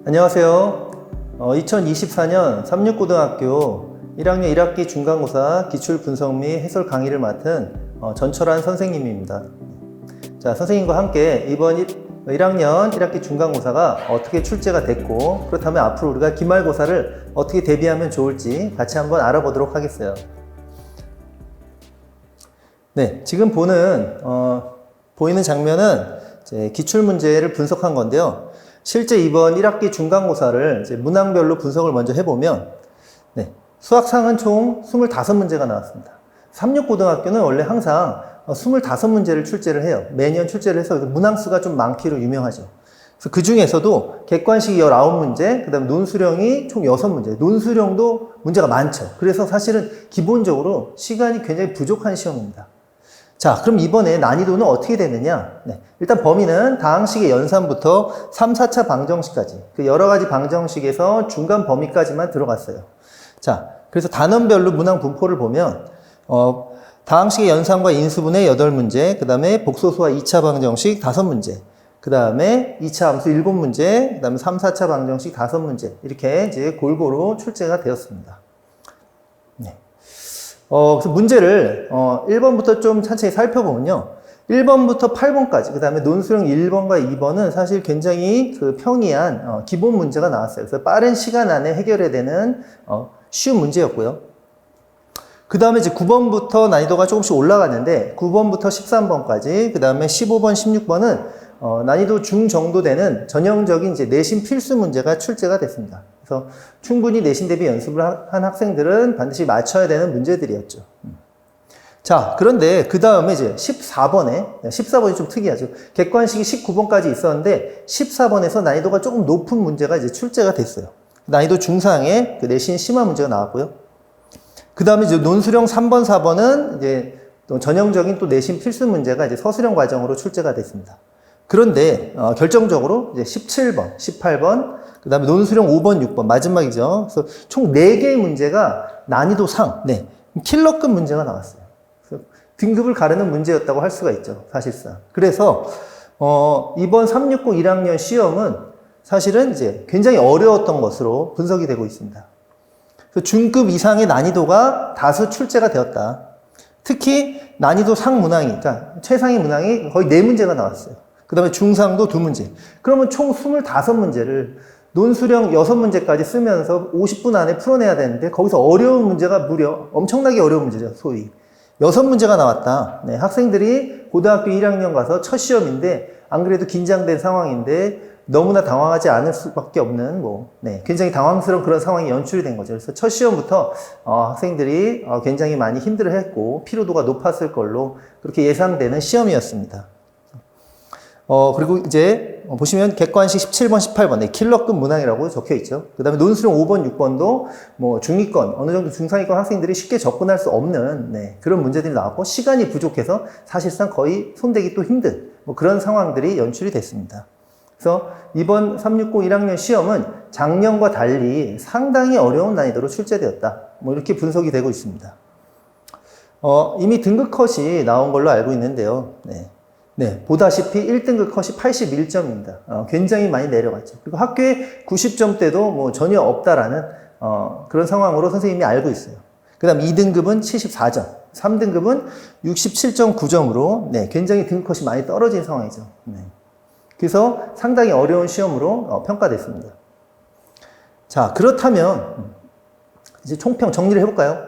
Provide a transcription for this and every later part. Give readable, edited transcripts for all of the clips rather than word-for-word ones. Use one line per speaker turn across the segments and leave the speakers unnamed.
안녕하세요. 2024년 삼육고등학교 1학년 1학기 중간고사 기출 분석 및 해설 강의를 맡은 전철환 선생님입니다. 자, 선생님과 함께 이번 1학년 1학기 중간고사가 어떻게 출제가 됐고, 그렇다면 앞으로 우리가 기말고사를 어떻게 대비하면 좋을지 같이 한번 알아보도록 하겠어요. 네, 지금 보이는 장면은 이제 기출문제를 분석한 건데요. 실제 이번 1학기 중간고사를 이제 문항별로 분석을 먼저 해보면, 네, 수학상은 총 25문제가 나왔습니다. 삼육고등학교는 원래 항상 25문제를 출제를 해요. 매년 출제를 해서 문항수가 좀 많기로 유명하죠. 그래서 그 중에서도 객관식이 19문제, 그 다음에 논수령이 총 6문제, 논수령도 문제가 많죠. 그래서 사실은 기본적으로 시간이 굉장히 부족한 시험입니다. 자, 그럼 이번에 난이도는 어떻게 되느냐? 네, 일단 범위는 다항식의 연산부터 3, 4차 방정식까지, 그 여러 가지 방정식에서 중간 범위까지만 들어갔어요. 자, 그래서 단원별로 문항 분포를 보면, 다항식의 연산과 인수분해 8문제, 그 다음에 복소수와 2차 방정식 5문제, 그 다음에 2차 함수 7문제, 그 다음에 3, 4차 방정식 5문제, 이렇게 이제 골고루 출제가 되었습니다. 네. 그래서 문제를 1번부터 좀 천천히 살펴보면요. 1번부터 8번까지, 그 다음에 논수령 1번과 2번은 사실 굉장히 그 평이한 기본 문제가 나왔어요. 그래서 빠른 시간 안에 해결해야 되는 쉬운 문제였고요. 그 다음에 이제 9번부터 난이도가 조금씩 올라갔는데 9번부터 13번까지, 그 다음에 15번, 16번은 난이도 중 정도 되는 전형적인 이제 내신 필수 문제가 출제가 됐습니다. 그래서 충분히 내신 대비 연습을 한 학생들은 반드시 맞춰야 되는 문제들이었죠. 자, 그런데 그 다음에 이제 14번이 좀 특이하죠. 객관식이 19번까지 있었는데 14번에서 난이도가 조금 높은 문제가 이제 출제가 됐어요. 난이도 중상의 그 내신 심화 문제가 나왔고요. 그 다음에 이제 논수령 3번, 4번은 이제 또 전형적인 또 내신 필수 문제가 이제 서술형 과정으로 출제가 됐습니다. 그런데 결정적으로 이제 17번, 18번, 그 다음에 논수령 5번, 6번 마지막이죠. 그래서 총 4개의 문제가 난이도 상, 네, 킬러급 문제가 나왔어요. 그래서 등급을 가르는 문제였다고 할 수가 있죠, 사실상. 그래서 이번 360 1학년 시험은 사실은 이제 굉장히 어려웠던 것으로 분석이 되고 있습니다. 중급 이상의 난이도가 다수 출제가 되었다. 특히 난이도 상 문항이, 그러니까 최상위 문항이 거의 4문제가 나왔어요. 그 다음에 중상도 2문제. 그러면 총 25문제를 논수령 6문제까지 쓰면서 50분 안에 풀어내야 되는데, 거기서 어려운 문제가 무려 엄청나게 어려운 문제죠, 소위. 6문제가 나왔다. 네, 학생들이 고등학교 1학년 가서 첫 시험인데, 안 그래도 긴장된 상황인데, 너무나 당황하지 않을 수밖에 없는, 굉장히 당황스러운 그런 상황이 연출이 된 거죠. 그래서 첫 시험부터, 학생들이 굉장히 많이 힘들어 했고, 피로도가 높았을 걸로 그렇게 예상되는 시험이었습니다. 그리고 이제, 보시면 객관식 17번, 18번, 네, 킬러급 문항이라고 적혀 있죠. 그 다음에 논수령 5번, 6번도 중위권, 어느 정도 중상위권 학생들이 쉽게 접근할 수 없는, 네, 그런 문제들이 나왔고, 시간이 부족해서 사실상 거의 손대기 또 힘든, 그런 상황들이 연출이 됐습니다. 그래서 이번 360 1학년 시험은 작년과 달리 상당히 어려운 난이도로 출제되었다. 이렇게 분석이 되고 있습니다. 이미 등급 컷이 나온 걸로 알고 있는데요. 네, 보다시피 1등급 컷이 81점입니다. 굉장히 많이 내려갔죠. 그리고 학교에 90점대도 전혀 없다라는 그런 상황으로 선생님이 알고 있어요. 그 다음 2등급은 74점, 3등급은 67.9점으로 굉장히 등급 컷이 많이 떨어진 상황이죠. 그래서 상당히 어려운 시험으로 평가됐습니다. 자, 그렇다면 이제 총평 정리를 해볼까요?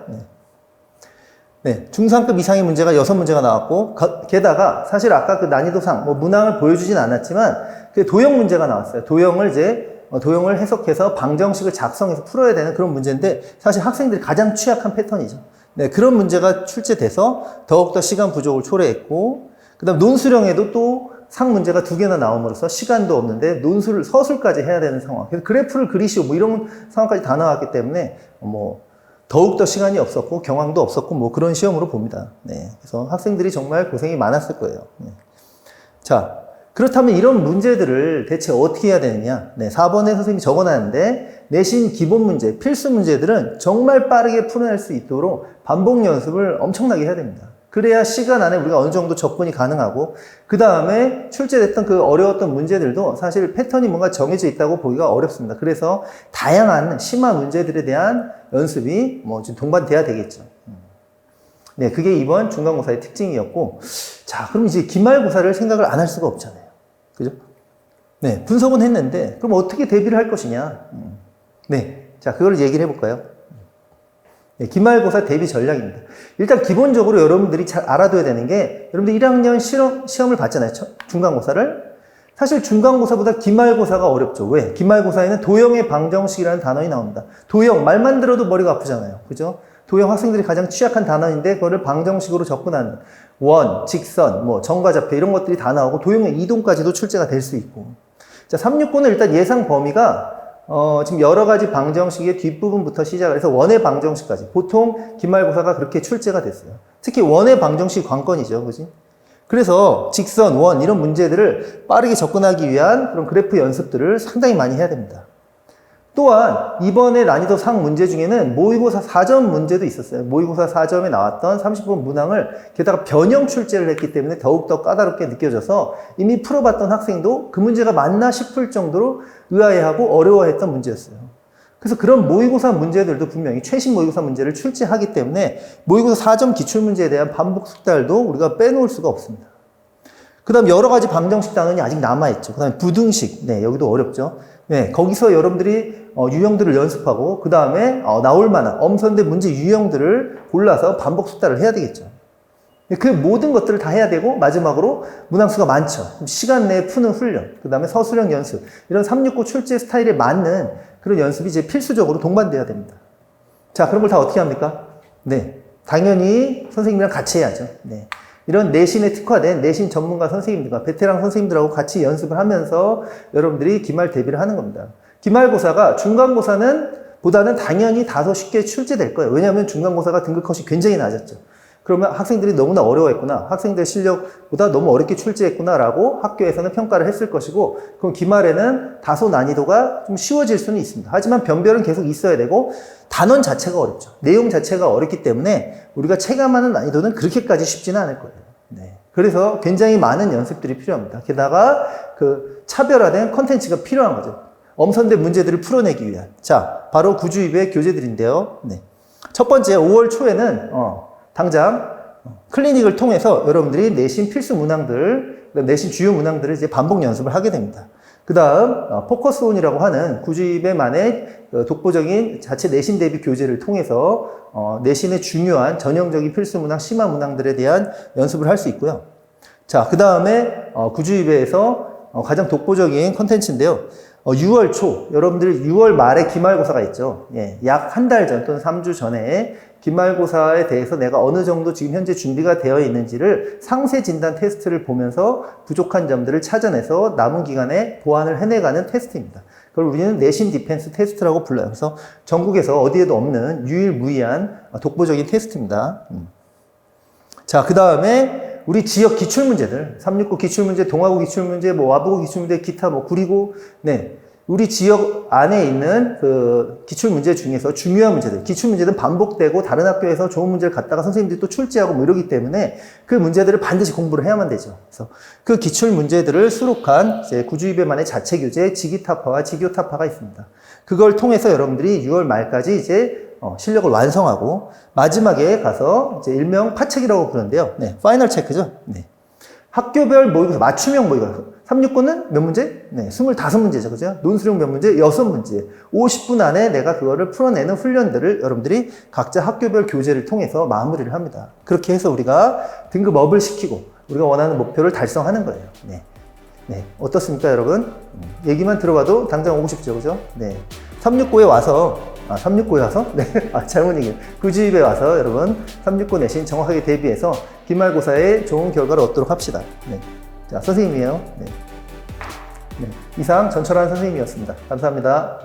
네, 중상급 이상의 문제가 6문제가 나왔고, 게다가 사실 아까 그 난이도상 문항을 보여주진 않았지만 그 도형 문제가 나왔어요. 도형을 해석해서 방정식을 작성해서 풀어야 되는 그런 문제인데, 사실 학생들이 가장 취약한 패턴이죠. 네, 그런 문제가 출제돼서 더욱더 시간 부족을 초래했고, 그 다음 논수령에도 또 상 문제가 2개나 나옴으로써 시간도 없는데 서술까지 해야 되는 상황. 그래서 그래프를 그리시오, 이런 상황까지 다 나왔기 때문에, 더욱더 시간이 없었고, 경황도 없었고, 그런 시험으로 봅니다. 네. 그래서 학생들이 정말 고생이 많았을 거예요. 네. 자, 그렇다면 이런 문제들을 대체 어떻게 해야 되느냐. 네. 4번에 선생님이 적어놨는데, 내신 기본 문제, 필수 문제들은 정말 빠르게 풀어낼 수 있도록 반복 연습을 엄청나게 해야 됩니다. 그래야 시간 안에 우리가 어느 정도 접근이 가능하고, 그 다음에 출제됐던 그 어려웠던 문제들도 사실 패턴이 뭔가 정해져 있다고 보기가 어렵습니다. 그래서 다양한 심화 문제들에 대한 연습이 뭐 좀 동반돼야 되겠죠. 네, 그게 이번 중간고사의 특징이었고, 자, 그럼 이제 기말고사를 생각을 안 할 수가 없잖아요. 그죠? 네, 분석은 했는데, 그럼 어떻게 대비를 할 것이냐? 네, 자, 그걸 얘기를 해볼까요? 네, 기말고사 대비 전략입니다. 일단 기본적으로 여러분들이 잘 알아둬야 되는 게, 여러분들 1학년 시험을 봤잖아요. 중간고사를. 사실 중간고사보다 기말고사가 어렵죠. 왜? 기말고사에는 도형의 방정식이라는 단원이 나옵니다. 도형, 말만 들어도 머리가 아프잖아요. 그죠? 도형 학생들이 가장 취약한 단원인데, 그거를 방정식으로 접근하는 원, 직선, 뭐 정과 좌표 이런 것들이 다 나오고, 도형의 이동까지도 출제가 될 수 있고. 자, 369는 일단 예상 범위가 지금 여러 가지 방정식의 뒷부분부터 시작을 해서 원의 방정식까지. 보통 기말고사가 그렇게 출제가 됐어요. 특히 원의 방정식 관건이죠. 그지? 그래서 직선, 원 이런 문제들을 빠르게 접근하기 위한 그런 그래프 연습들을 상당히 많이 해야 됩니다. 또한 이번에 난이도 상 문제 중에는 모의고사 4점 문제도 있었어요. 모의고사 4점에 나왔던 30번 문항을 게다가 변형 출제를 했기 때문에 더욱더 까다롭게 느껴져서 이미 풀어봤던 학생도 그 문제가 맞나 싶을 정도로 의아해하고 어려워했던 문제였어요. 그래서 그런 모의고사 문제들도 분명히 최신 모의고사 문제를 출제하기 때문에 모의고사 4점 기출문제에 대한 반복 숙달도 우리가 빼놓을 수가 없습니다. 그 다음 여러 가지 방정식 단원이 아직 남아있죠. 그 다음에 부등식, 네, 여기도 어렵죠. 네, 거기서 여러분들이 유형들을 연습하고 그 다음에 나올 만한 엄선대 문제 유형들을 골라서 반복 숙달을 해야 되겠죠. 그 모든 것들을 다 해야 되고 마지막으로 문항수가 많죠. 시간 내에 푸는 훈련, 그 다음에 서술형 연습 이런 369 출제 스타일에 맞는 그런 연습이 이제 필수적으로 동반돼야 됩니다. 자, 그런 걸 다 어떻게 합니까? 네, 당연히 선생님이랑 같이 해야죠. 네. 이런 내신에 특화된 내신 전문가 선생님들과 베테랑 선생님들하고 같이 연습을 하면서 여러분들이 기말 대비를 하는 겁니다. 기말고사가 중간고사는 보다는 당연히 다소 쉽게 출제될 거예요. 왜냐하면 중간고사가 등급컷이 굉장히 낮았죠. 그러면 학생들이 너무나 어려워했구나, 학생들 실력보다 너무 어렵게 출제했구나 라고 학교에서는 평가를 했을 것이고, 그럼 기말에는 다소 난이도가 좀 쉬워질 수는 있습니다. 하지만 변별은 계속 있어야 되고 단원 자체가 어렵죠. 내용 자체가 어렵기 때문에 우리가 체감하는 난이도는 그렇게까지 쉽지는 않을 거예요. 네. 그래서 굉장히 많은 연습들이 필요합니다. 게다가 그 차별화된 컨텐츠가 필요한 거죠. 엄선대 문제들을 풀어내기 위한. 자, 바로 구주입의 교재들인데요. 네. 첫 번째, 5월 초에는 당장 클리닉을 통해서 여러분들이 내신 필수 문항들, 내신 주요 문항들을 이제 반복 연습을 하게 됩니다. 그 다음 포커스온이라고 하는 구주입의만의 독보적인 자체 내신 대비 교재를 통해서 내신의 중요한 전형적인 필수 문항, 심화 문항들에 대한 연습을 할 수 있고요. 자, 그 다음에 구주입에서 가장 독보적인 컨텐츠인데요. 6월 초, 여러분들 6월 말에 기말고사가 있죠. 예, 약 한 달 전 또는 3주 전에 기말고사에 대해서 내가 어느 정도 지금 현재 준비가 되어 있는지를 상세 진단 테스트를 보면서 부족한 점들을 찾아내서 남은 기간에 보완을 해내가는 테스트입니다. 그걸 우리는 내신 디펜스 테스트라고 불러요. 그래서 전국에서 어디에도 없는 유일무이한 독보적인 테스트입니다. 자, 그 다음에 우리 지역 기출문제들, 369 기출문제, 동아고 기출문제, 뭐 와보고 기출문제, 기타 뭐 구리고, 네. 우리 지역 안에 있는 그 기출문제 중에서 중요한 문제들, 기출문제는 반복되고 다른 학교에서 좋은 문제를 갖다가 선생님들이 또 출제하고 뭐 이러기 때문에 그 문제들을 반드시 공부를 해야만 되죠. 그래서 그 기출문제들을 수록한 이제 구주입의만의 자체 교재 지기타파와 지교타파가 있습니다. 그걸 통해서 여러분들이 6월 말까지 이제 실력을 완성하고 마지막에 가서 이제 일명 파책이라고 부르는데요. 네, 파이널 체크죠. 네. 학교별 모의고사, 맞춤형 모의고사. 369는 몇 문제? 네, 25문제죠. 그죠? 논술형 몇 문제? 6문제. 50분 안에 내가 그거를 풀어내는 훈련들을 여러분들이 각자 학교별 교재를 통해서 마무리를 합니다. 그렇게 해서 우리가 등급업을 시키고 우리가 원하는 목표를 달성하는 거예요. 네. 네. 어떻습니까, 여러분? 얘기만 들어봐도 당장 오고 싶죠. 그죠? 네. 369에 와서, 369에 와서? 네. 잘못 얘기해요. 구주입에 와서 여러분, 369 내신 정확하게 대비해서 기말고사에 좋은 결과를 얻도록 합시다. 네. 자, 선생님이에요. 네. 네. 이상 전철환 선생님이었습니다. 감사합니다.